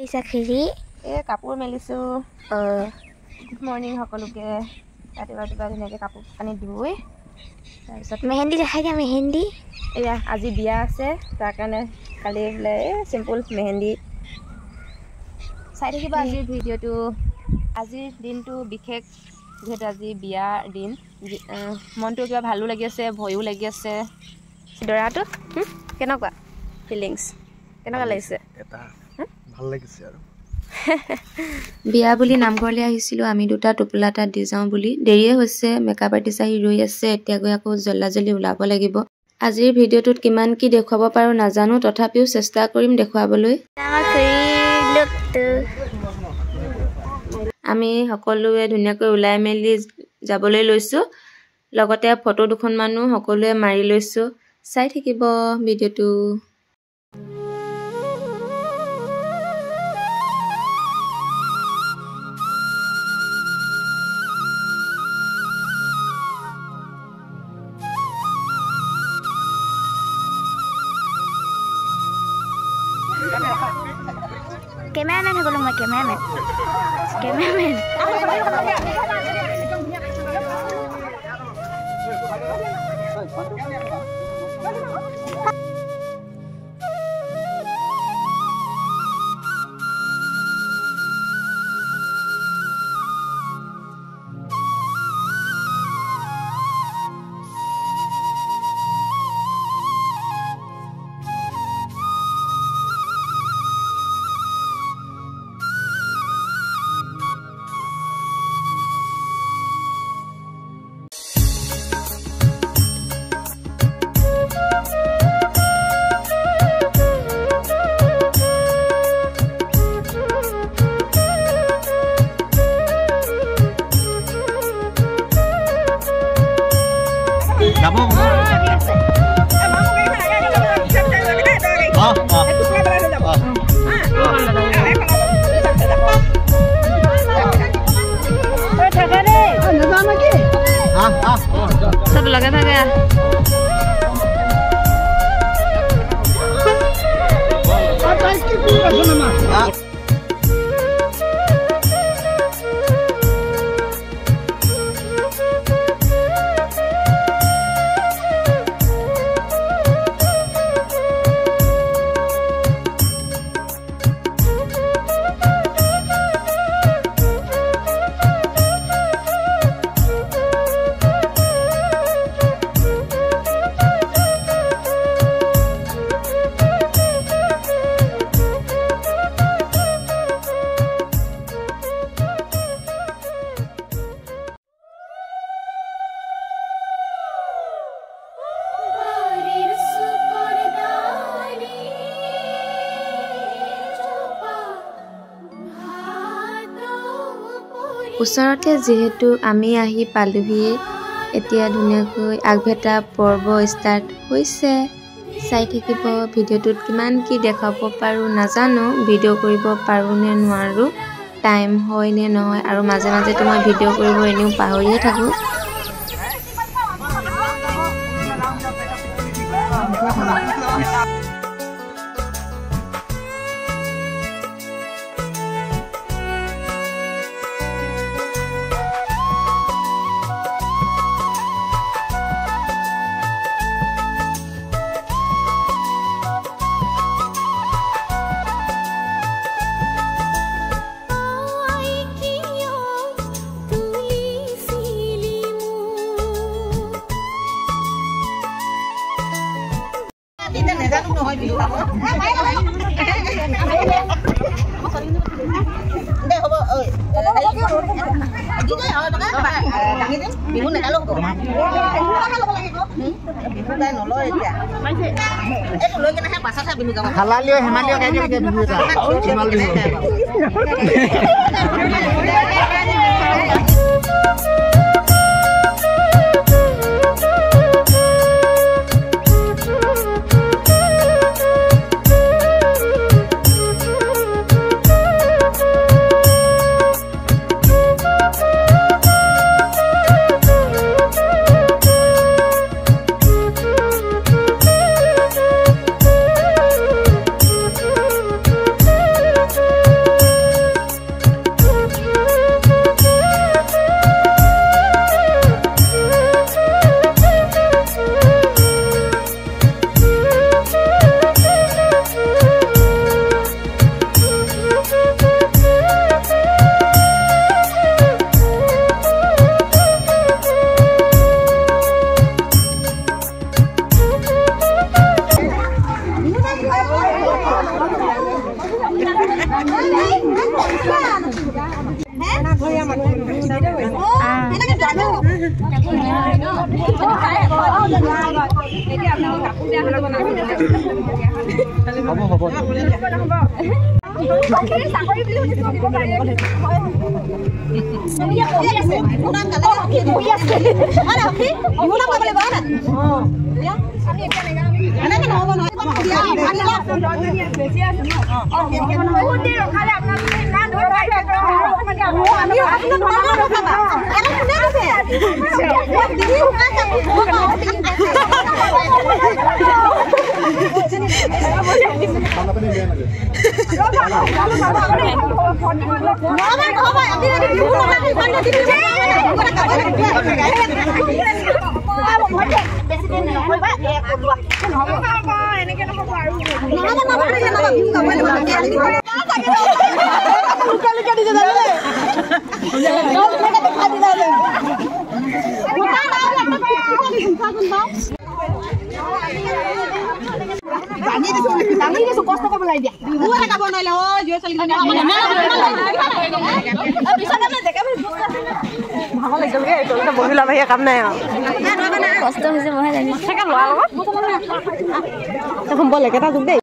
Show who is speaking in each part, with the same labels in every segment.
Speaker 1: Isakhiri
Speaker 2: কাপোৰ মেলিছো good morning সকলোকে ৰাতিপুৱা ধুনীয়াকৈ কাপোৰ কানি ধুই তাৰপিছত
Speaker 1: মেহেন্দি দেখাই দিয়া মেহেন্দি
Speaker 2: এয়া আজি বিয়া আছে তাৰ কাৰণে কালি বোলে চিম্পল মেহেন্দি চাই থাকিবা আজিৰ ভিডিঅ'টো আজিৰ দিনটো বিশেষ যেহেতু আজি বিয়াৰ দিন মনটো কিবা ভালো লাগি আছে ভয়ো লাগি আছে দৰাটো কেনেকুৱা ফিলিংছ কেনেকুৱা লাগিছে
Speaker 3: এটা ভাল লাগিছে আৰু
Speaker 4: বিয়া বুলি নামঘৰলৈ আহিছিলোঁ আমি দুটা টোপোলা তাত দি যাওঁ বুলি দেৰিয়ে হৈছে মেকআপ আৰ্টিষ্ট আহি ৰৈ আছে এতিয়া গৈ আকৌ জল্দি ওলাব লাগিব আজিৰ ভিডিঅ'টোত কিমান কি দেখুৱাব পাৰো নাজানো তথাপিও চেষ্টা কৰিম দেখুৱাবলৈ আমি সকলোৱে ধুনীয়াকৈ ওলাই মেলি যাবলৈ লৈছো লগতে ফটো দুখনমানো সকলোৱে মাৰি লৈছো চাই থাকিব ভিডিঅ'টো
Speaker 1: Cameraman aku belum cameraman.
Speaker 2: सब लगा था क्या
Speaker 4: ওচৰতে যেহেতু আমি আহি পালোহি এতিয়া ধুনীয়াকৈ আগভেটা পৰ্ব ষ্টাৰ্ট হৈছে চাই থাকিব ভিডিঅ'টোত কিমান কি দেখাব পাৰো নাজানো ভিডিঅ' কৰিব পাৰো নে নোৱাৰো টাইম হয় নে নহয় আৰু মাজে মাজে মই ভিডিঅ' কৰিব এনেও পাহৰিয়ে থাকো
Speaker 3: হালালিও হেমালিও খাই দিয়ে বিহু এটা চিমাল বিহু
Speaker 2: কাম নাই কষ্ট হৈছে মই জানিছো সম্বল একেটা যোগ দেই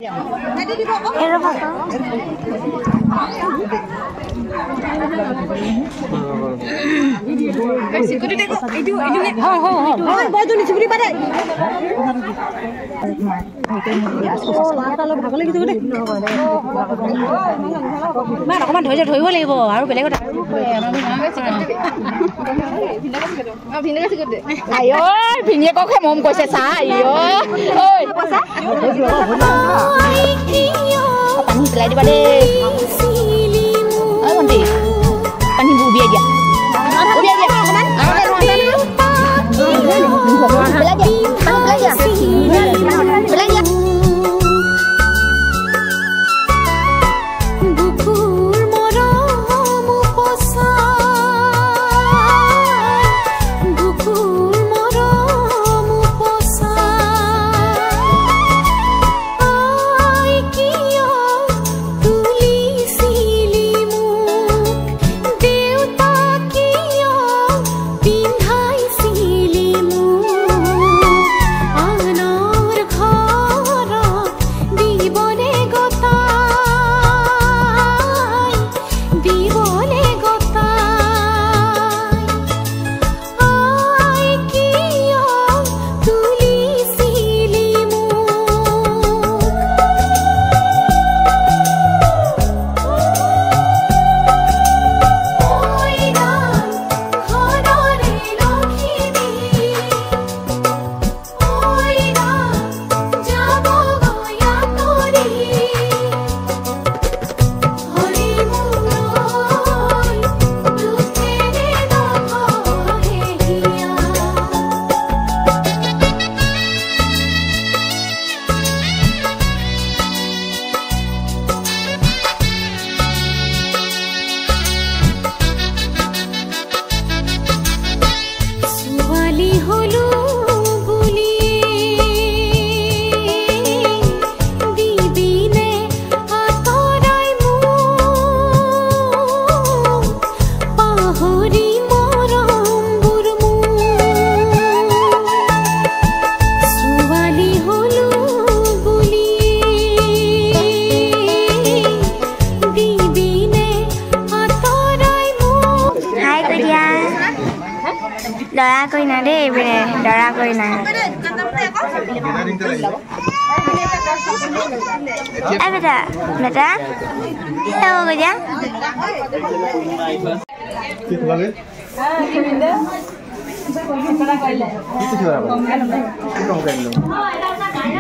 Speaker 2: অকমান ধৈৰ্য ধৰিব লাগিব আৰু বেলেগ কথা ভিনিয়েককহে মৰম কৰিছে চা পানী পেলাই দিবা দেই ভণ্টি পানী উবিয়াই দিয়া
Speaker 1: Dora koi na deh, bene. Dora koi na. Beta, beta. Tahu kerja?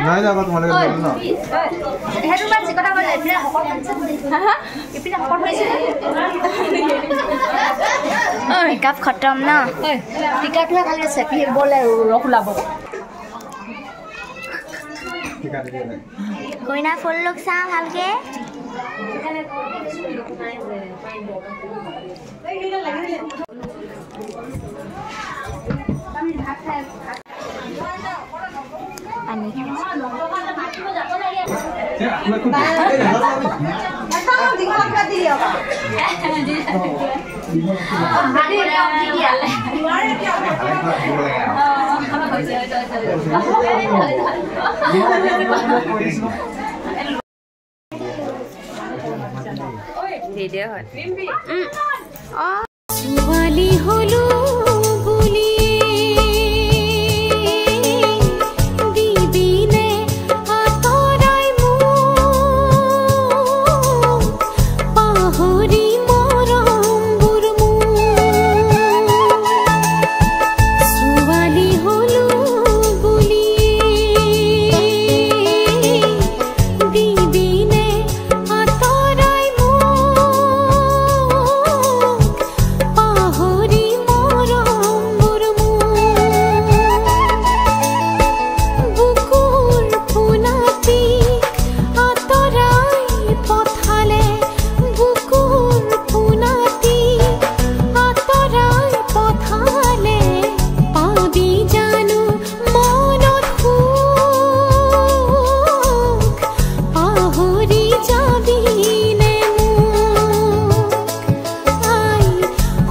Speaker 3: নাই যাবা তোমালোকে বল না
Speaker 2: হেতু বাছি কথা কলে এপিনা হকল হা এপিনা হকল হইছে ওই কাপ খতম না ওই টিকা টিকা খালি সেপি বলে রখুলাব
Speaker 3: ঠিক আছে
Speaker 1: কইনা ফুল লোক চা ভালকে পানি
Speaker 2: ভিডিও হয়
Speaker 5: ছোৱালী হলো বুলি দিবিনে আতৰাই মোক পাহৰি মৰমবোৰ ছোৱালী হলো বুলি দিবিনে আতৰাই পাহৰি মৰমবোৰ বুকুৰ পোনাটি আঁতৰাই পঠালে বুকুৰ পোনাটি আঁতৰাই পঠালে পাবি জানো মনত সুখ পাহৰি যাবিনে মোক আই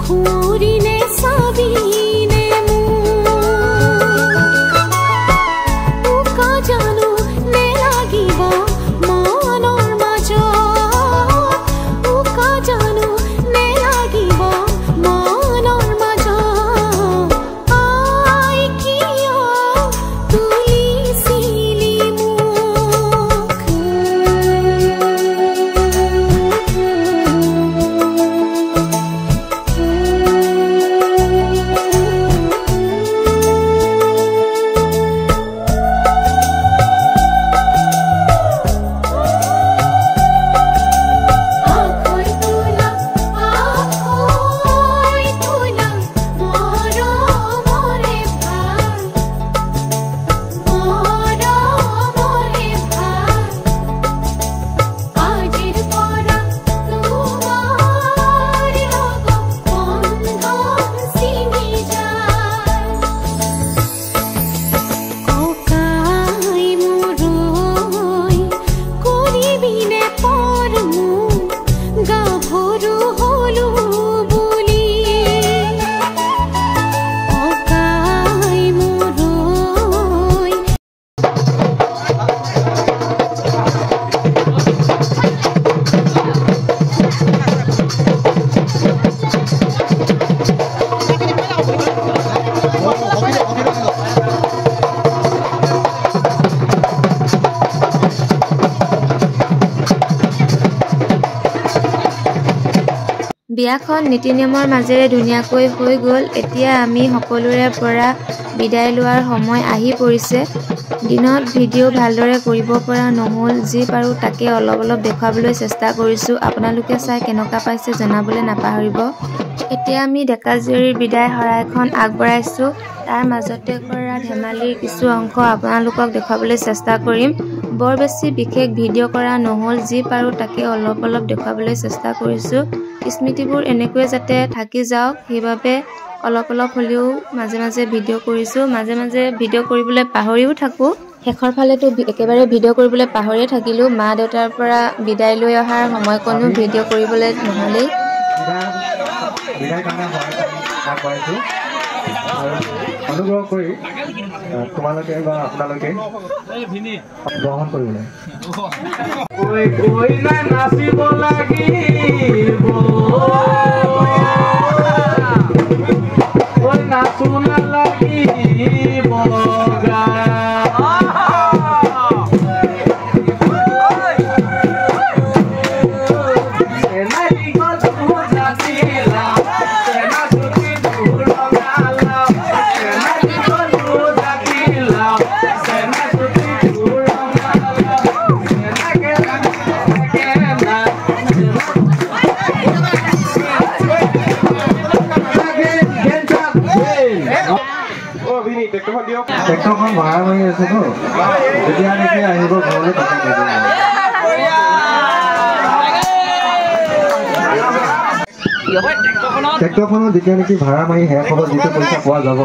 Speaker 5: খুৰিনে চাবিনে মোক জানো নেলাগিব মনৰ মাজত উকা জানো নেলাগিব মনৰ মাজত আই কিয় তুলিছিলি আখৈ তোলা মৰমৰে ভাল মৰমৰে ভাল আজিৰ পৰা তোমাৰ লগত বন্ধন ছিঙি যায় ককাই মোৰৈ কৰিবিনে পৰ মোক গাভৰু হলো বুলি ককাই মোৰৈ
Speaker 4: বিয়াখন নীতি নিয়মৰ মাজেৰে ধুনীয়াকৈ হৈ গ'ল। এতিয়া আমি সকলোৰে পৰা বিদায় লোৱাৰ সময় আহি পৰিছে। দিনত ভিডিঅ' ভালদৰে কৰিব পৰা নহ'ল, যি পাৰোঁ তাকে অলপ দেখুৱাবলৈ চেষ্টা কৰিছোঁ। আপোনালোকে চাই কেনেকুৱা পাইছে জনাবলৈ নাপাহৰিব। এতিয়া আমি ডেকা জীয়ৰীৰ বিদায় শৰাইখন আগবঢ়াইছোঁ। তাৰ মাজতে কৰা ধেমালিৰ কিছু অংশ আপোনালোকক দেখুৱাবলৈ চেষ্টা কৰিম। বৰ বেছি বিশেষ ভিডিঅ' কৰা নহ'ল, যি পাৰোঁ তাকে অলপ দেখুৱাবলৈ চেষ্টা কৰিছোঁ। স্মৃতিবোৰ এনেকৈয়ে যাতে থাকি যাওক সেইবাবে অলপ হ'লেও মাজে মাজে ভিডিঅ' কৰিছোঁ। মাজে মাজে ভিডিঅ' কৰিবলৈ পাহৰিও থাকোঁ। শেষৰ ফালেতো একেবাৰে ভিডিঅ' কৰিবলৈ পাহৰিয়ে থাকিলোঁ। মা দেউতাৰ পৰা বিদায় লৈ অহাৰ সময়কণো ভিডিঅ' কৰিবলৈ নহ'লেই।
Speaker 3: অনুগ্ৰহ কৰি তোমালোকে বা আপোনালোকে গ্ৰহণ কৰিবলৈ নাচিব লাগিব নাচো নালাগিব ট্ৰেক্টৰখন ভাড়া মাৰি আছে ন, যেতিয়া নেকি আহিব ঘৰলৈ ট্ৰেক্টৰখনত যেতিয়া নেকি ভাড়া মাৰি শেষ হ'ব, যিটো পইচা পোৱা যাব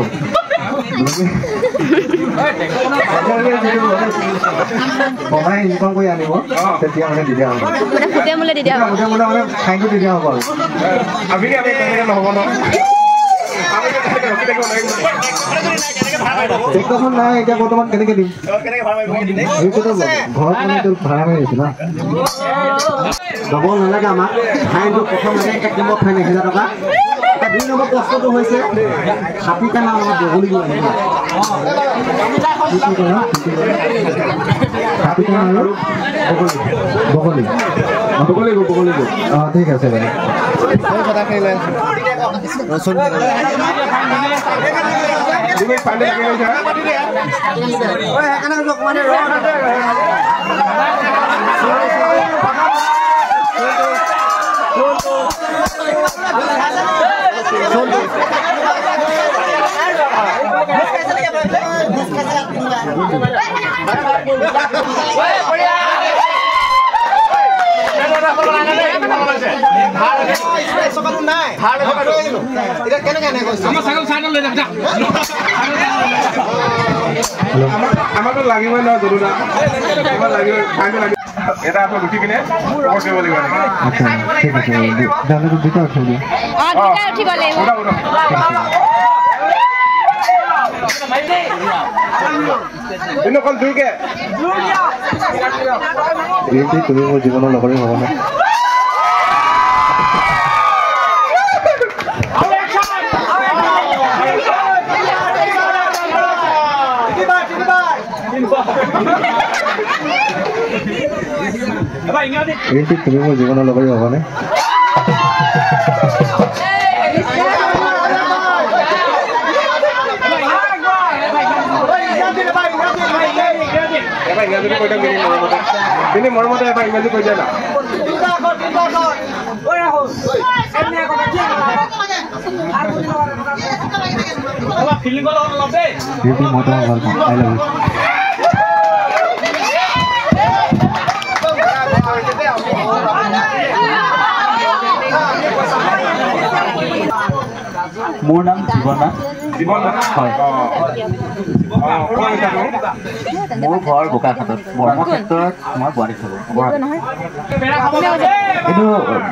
Speaker 3: কমাই ইনকম কৰি আনিব তেতিয়া মানে দিয়া হ'ব
Speaker 2: মানে ফুটে মূলে দি দিয়া
Speaker 3: ফুটে মূলে মানে খাইটো দি দিয়া হ'ব আৰু
Speaker 6: আমি তেনেকৈ নহ'ব ন
Speaker 3: টেক্টৰখন নাই এতিয়া বৰ্তমান কেনেকৈ দিম এইটোতো ঘৰত মানে তোৰ ভাড়া মাৰি আছে না যাব নালাগে আমাক ফাইনটো প্ৰথম লাগে 1 নম্বৰ ফাইন 1000 টকা 2 নম্বৰ কষ্টটো হৈছে হাতীটা নাম আমাৰ বগলী গৈ আহিব হাতীটা আৰু বগলী অঁ ঠিক আছে বাৰু
Speaker 6: তুমি পালে লাগে যা
Speaker 3: ওই এখানে লোক মানে
Speaker 6: আমাৰতো লাগিবই নহয় জৰুৰা আমাৰ লাগিব খাইটো লাগিব এটা আকৌ উঠি কিনে ওপৰ কৰিব লাগিব
Speaker 3: আচ্ছা ঠিক আছে দাদা দুটা উঠাই দিওঁ
Speaker 2: উঠিব লাগিব
Speaker 6: কিন্তু অকল দুইকে
Speaker 3: তুমি মোৰ জীৱনৰ লগৰে হ'ব নে তুমি মোৰ জীৱনৰ লগৰে হ'বনে
Speaker 6: তিনি মৰমতে এবাৰ ইংৰাজী কৈ দিয়া না
Speaker 3: মই তোমাক ভাল পাওঁ আই লাভ ইউ
Speaker 7: মোৰ নাম জীৱনা
Speaker 6: হয়
Speaker 7: মোৰ ঘৰ বোকাখাটত বৰ্মক্ষেত্ৰত মই গুৱাহাটীত থাকোঁ
Speaker 3: এইটো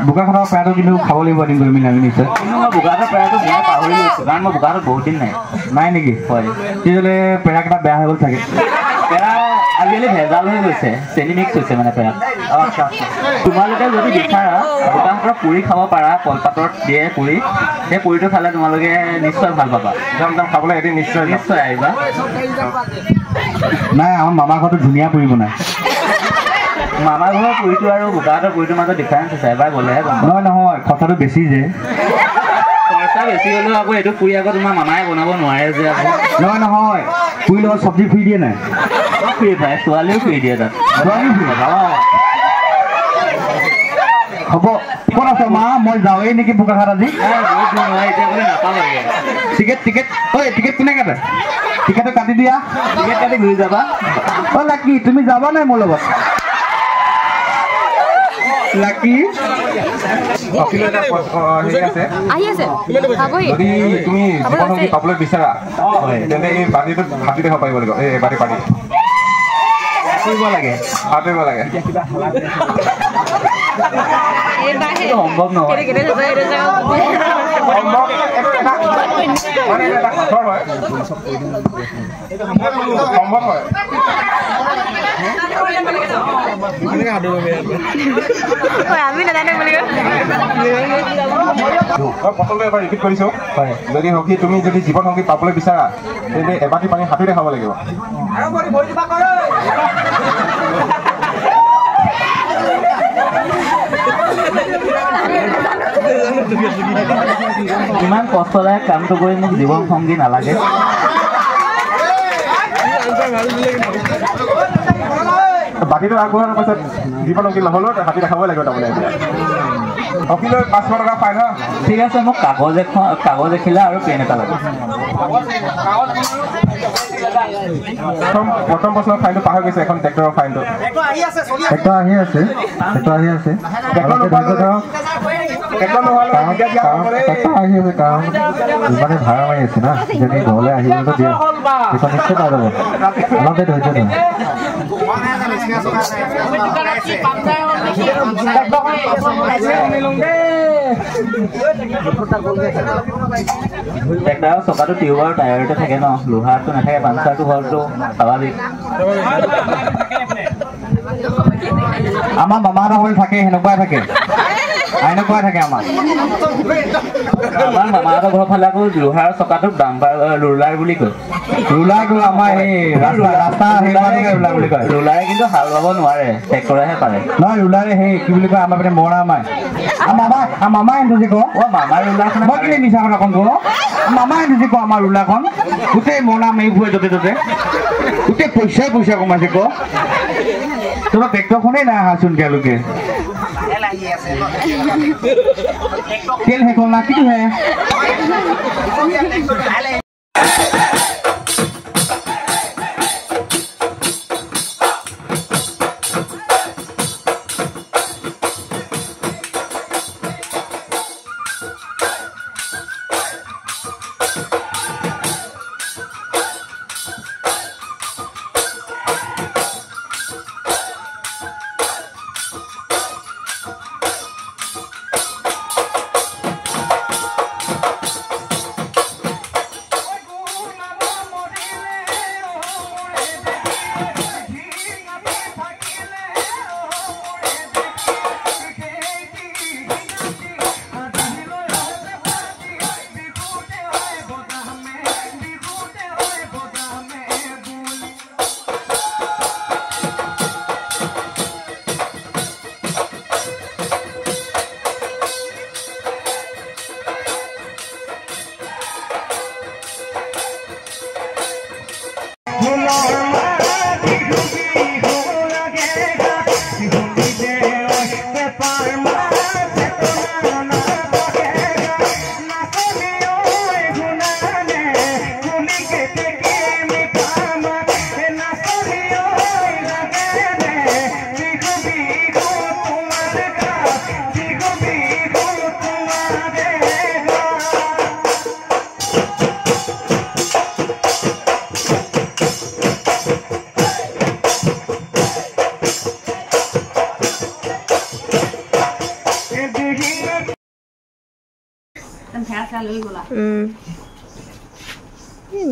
Speaker 3: বোকাখাটৰ পেৰাটো কিন্তু খাব লাগিব এদিন গৈ মেলি আমি নিশ্চয়
Speaker 7: কিন্তু মই বোকাখাটৰ পেৰাটো মই পাহৰি গৈছোঁ কাৰণ মই বোকাখাটত বহুত দিন নাই
Speaker 3: নেকি
Speaker 7: হয়
Speaker 3: তেতিয়াহ'লে পেৰাকেইটা বেয়া হৈ গ'ল চাগে
Speaker 7: পেৰা আজিকালি ভেজাল হৈ গৈছে চেনি মিক্স হৈছে মানে পেৰাত তোমালোকে যদি বিচাৰা বোকাখাটৰ পুৰি খাব পাৰা কলপাতত দিয়ে পুৰি সেই পুৰিটো খালে তোমালোকে নিশ্চয় ভাল পাবা
Speaker 6: যাম খাবলৈ এদিন নিশ্চয়
Speaker 7: নিশ্চয় আহিবা
Speaker 3: নাই আমাৰ মামাৰ ঘৰটো ধুনীয়া পুৰি বনায়
Speaker 7: মামাৰ ঘৰৰ পুৰিটো আৰু বোকাখাটৰ পুৰিটোৰ মাজত ডিফাৰেঞ্চ আছে এবাৰ গ'লেহে গম পাবা
Speaker 3: নহয় খৰচাটো বেছি যে
Speaker 7: খৰচা বেছি হ'লেও আকৌ এইটো পুৰি আকৌ তোমাৰ মামাই বনাব নোৱাৰে যে আকৌ
Speaker 3: নহয় পুৰি লগত চব্জি ফ্ৰী দিয়ে নাই
Speaker 7: ফ্ৰী পায় ছোৱালীও ফ্ৰী দিয়ে তাত
Speaker 3: হ'ব ক'ত আছে মা মই যাওঁৱেই নেকি বোকাখাট আজি
Speaker 7: বহুত দূৰ নহয় এতিয়া বোলে নাপাবগে
Speaker 3: টিকেট ঐ টিকেট কোনে কাটে টিকেটটো কাটি দিয়া
Speaker 7: টিকেট কাটি ঘূৰি যাবা
Speaker 3: অ' লাকি তুমি যাবা নাই মোৰ লগত লাকি
Speaker 2: আহি আছে
Speaker 6: যদি তুমি জীৱনসংগী পাবলৈ বিচাৰা তেন্তে এই বাতিটোত হাতী দেখাব পাৰিব লাগিব এই বাতি পাতি
Speaker 7: কৰিব লাগে
Speaker 6: হাতিব লাগে
Speaker 7: সম্ভৱ নহয়
Speaker 6: সম্ভৱ হয়
Speaker 2: আমি নাজানো বুলি
Speaker 6: প্ৰথমতে এবাৰ ৰিপিট কৰিছোঁ যদি সখী তুমি যদি জীৱন সংগী পাবলৈ বিচাৰা তেন্তে এবাটি পানী হাতী দেখাব লাগিব
Speaker 7: ইমান কষ্টদায়ক কামটো কৰি মোক জীৱন সংগী নালাগে
Speaker 6: বাকীটো আগবঢ়াৰ পাছত জীৱন সংগী নহ'লেও হাতী দেখাবই লাগিব তাৰমানে এতিয়া সখীলৈ 500 টকা ফাইন হা
Speaker 7: ঠিক আছে মোক কাগজ এখিলা আৰু পেন এটা লাগে
Speaker 6: প্ৰথম বছৰৰ ফাইনটো পাৰ হৈ গৈছে এখন ট্ৰেক্টৰৰ ফাইনটো
Speaker 3: ট্ৰেক্টৰ আহি আছে
Speaker 6: একদম নহ'লে এতিয়া দিয়া কৰে
Speaker 3: আহি আছে কাৰণ মানে ভাড়া মাৰি আছে না যদি ঘৰলৈ আহিবলৈ দিয়ে এখন নিশ্চয় পাই যাব অলপ ধৈৰ্য ধৰ
Speaker 7: ট্ৰেক্টৰৰ চকাটো টিউবৰ টায়াৰতে থাকে ন লোহাৰটো নাথাকে পাঞ্চাৰটো হ'লতো স্বাভাৱিক
Speaker 3: আমাৰ মামাহঁতৰ ঘৰত থাকে সেনেকুৱাই থাকে এনেকুৱাই থাকে আমাৰ
Speaker 7: মামাহঁতৰ ঘৰৰ ফালে আকৌ লোহাৰ চকাটোক ডাম্পাৰ ৰুলাৰ বুলি কয়
Speaker 3: ৰুলাৰটো আমাৰ এই ৰাস্তা ৰুলাৰ বুলি কয়
Speaker 7: ৰুলাৰে কিন্তু হাল বাব নোৱাৰে ট্ৰেক্টৰেহে পাৰে
Speaker 3: নহয় ৰুলাৰে সেই কি বুলি কয় আমাৰ মানে মৰণা মাৰে মামাই এনে কওঁ
Speaker 7: মামাৰ ৰুলাৰখন
Speaker 3: মই কেলে মিছা কথা কওঁ কওঁ মামাই এনে কওঁ আমাৰ ৰুলাৰখন গোটেই মৰণা মাৰি ফুৰে য'তে ত'তে গোটেই পইচা কমাইছে কওঁ তোমাৰ ট্ৰেক্টৰখনেই নাই আহাচোন তেওঁলোকে তেল শেষ হ'ল না কিটো হে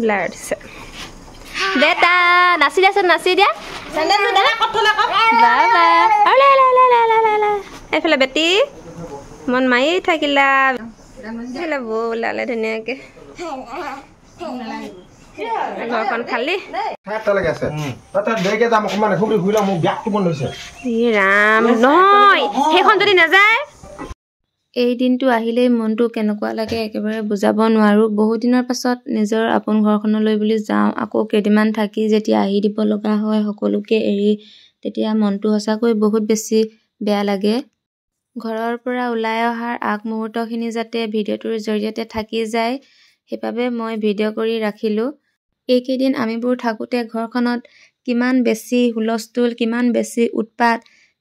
Speaker 2: ব্লাড বেটা নাচি দিয়াচোন নাচি দিয়া এইফালে বেটি মন মাৰি থাকিলা বৌ ওলালে ধুনীয়াকে ঘৰখন খালি ৰাম নহয় সেইখন যদি নাযায় এই দিনটো আহিলেই মনটো কেনেকুৱা লাগে একেবাৰে বুজাব নোৱাৰোঁ বহুত দিনৰ পাছত নিজৰ আপোন ঘৰখনলৈ বুলি যাওঁ আকৌ কেইদিনমান থাকি যেতিয়া আহি দিব লগা হয় সকলোকে এৰি তেতিয়া মনটো সঁচাকৈ বহুত বেছি বেয়া লাগে ঘৰৰ পৰা ওলাই অহাৰ আগমুহূৰ্তখিনি যাতে ভিডিঅ'টোৰ জৰিয়তে থাকি যায় সেইবাবে মই ভিডিঅ' কৰি ৰাখিলোঁ এইকেইদিন আমিবোৰ থাকোঁতে ঘৰখনত কিমান বেছি হুলস্থুল কিমান বেছি উৎপাত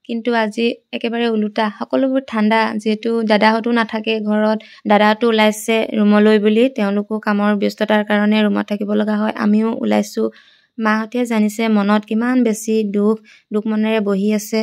Speaker 2: কিন্তু আজি একেবাৰে ওলোটা সকলোবোৰ ঠাণ্ডা যেহেতু দাদাহঁতো নাথাকে ঘৰত দাদাহঁতো ওলাইছে ৰুমলৈ বুলি তেওঁলোকো কামৰ ব্যস্ততাৰ কাৰণে ৰুমত থাকিব লগা হয় আমিও ওলাইছোঁ মাহঁতে জানিছে মনত কিমান বেছি দুখ মনেৰে বহি আছে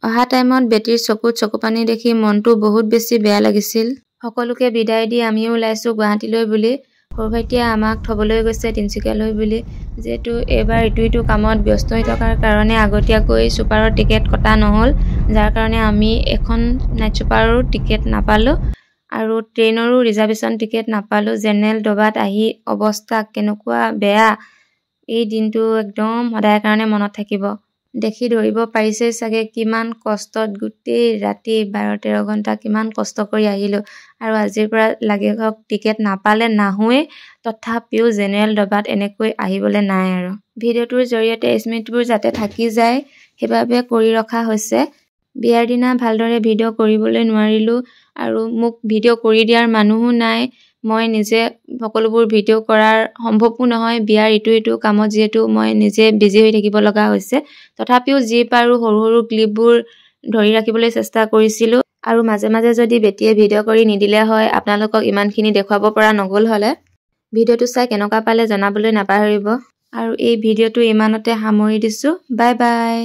Speaker 2: অহা টাইমত বেটিৰ চকুত চকুপানী দেখি মনটো বহুত বেছি বেয়া লাগিছিল সকলোকে বিদায় দি আমিও ওলাইছোঁ গুৱাহাটীলৈ বুলি সৰু ভাইটিয়ে আমাক থবলৈ গৈছে তিনিচুকীয়ালৈ বুলি যেহেতু এইবাৰ ইটো কামত ব্যস্ত হৈ থকাৰ কাৰণে আগতীয়াকৈ ছুপাৰৰ টিকেট কটা নহ'ল যাৰ কাৰণে আমি এখন নাইট ছুপাৰো টিকেট নাপালোঁ আৰু ট্ৰেইনৰো ৰিজাৰ্ভেশ্যন টিকেট নাপালোঁ জেনেৰেল ডবাত আহি অৱস্থা কেনেকুৱা বেয়া এই দিনটো একদম সদায় কাৰণে মনত থাকিব দেখি ধৰিব পাৰিছে চাগে কিমান কষ্টত গোটেই ৰাতি 12-13 ঘণ্টা কিমান কষ্ট কৰি আহিলোঁ আৰু আজিৰ পৰা লাগে হওক টিকেট নাপালে নাহোৱে তথাপিও জেনেৰেল ডবাত এনেকৈ আহিবলৈ নাই আৰু ভিডিঅ'টোৰ জৰিয়তে স্মৃতিবোৰ যাতে থাকি যায় সেইবাবে কৰি ৰখা হৈছে বিয়াৰ দিনা ভালদৰে ভিডিঅ' কৰিবলৈ নোৱাৰিলোঁ আৰু মোক ভিডিঅ' কৰি দিয়াৰ মানুহো নাই মই নিজে সকলোবোৰ ভিডিঅ' কৰাৰ সম্ভৱো নহয় বিয়াৰ ইটো কামত যিহেতু মই নিজে বিজি হৈ থাকিব লগা হৈছে তথাপিও যি পাৰোঁ সৰু ক্লিপবোৰ ধৰি ৰাখিবলৈ চেষ্টা কৰিছিলোঁ
Speaker 4: আৰু মাজে মাজে যদি বেটিয়ে ভিডিঅ' কৰি নিদিলে হয় আপোনালোকক ইমানখিনি দেখুৱাব পৰা নগ'ল হ'লে ভিডিঅ'টো চাই কেনেকুৱা পালে জনাবলৈ নাপাহৰিব আৰু এই ভিডিঅ'টো ইমানতে সামৰি দিছোঁ বাই বাই